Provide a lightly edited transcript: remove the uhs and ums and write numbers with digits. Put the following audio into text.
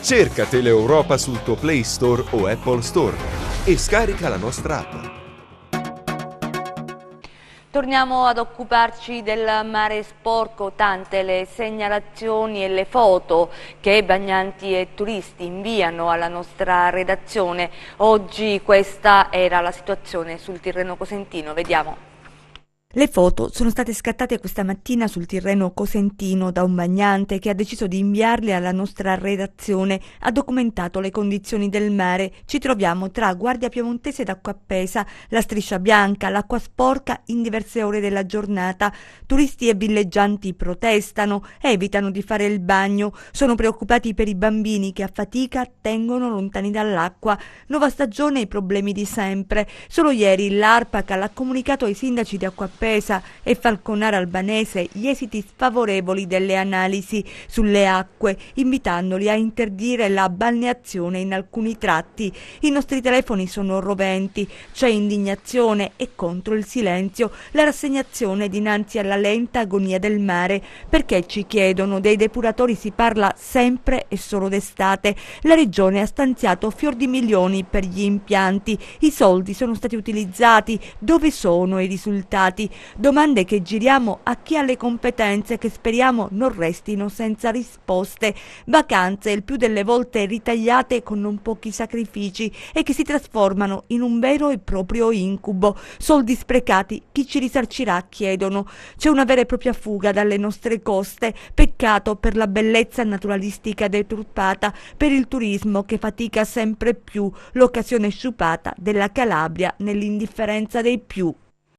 Cerca Teleeuropa sul tuo Play Store o Apple Store e scarica la nostra app. Torniamo ad occuparci del mare sporco, tante le segnalazioni e le foto che bagnanti e turisti inviano alla nostra redazione. Oggi questa era la situazione sul Tirreno Cosentino, vediamo. Le foto sono state scattate questa mattina sul Tirreno Cosentino da un bagnante che ha deciso di inviarle alla nostra redazione. Ha documentato le condizioni del mare. Ci troviamo tra Guardia Piemontese d'acqua appesa, la Striscia Bianca, l'acqua sporca in diverse ore della giornata. Turisti e villeggianti protestano, evitano di fare il bagno, sono preoccupati per i bambini che a fatica tengono lontani dall'acqua. Nuova stagione e i problemi di sempre. Solo ieri l'ARPAC ha comunicato ai sindaci di Acqua Appesa e Falconara Albanese gli esiti sfavorevoli delle analisi sulle acque, invitandoli a interdire la balneazione in alcuni tratti. I nostri telefoni sono roventi, c'è indignazione e contro il silenzio, la rassegnazione dinanzi alla lenta agonia del mare. Perché ci chiedono? Dei depuratori si parla sempre e solo d'estate. La regione ha stanziato fior di milioni per gli impianti, i soldi sono stati utilizzati, dove sono i risultati? Domande che giriamo a chi ha le competenze, che speriamo non restino senza risposte. Vacanze il più delle volte ritagliate con non pochi sacrifici e che si trasformano in un vero e proprio incubo. Soldi sprecati, chi ci risarcirà, chiedono. C'è una vera e propria fuga dalle nostre coste. Peccato per la bellezza naturalistica deturpata, per il turismo che fatica sempre più, l'occasione sciupata della Calabria nell'indifferenza dei più.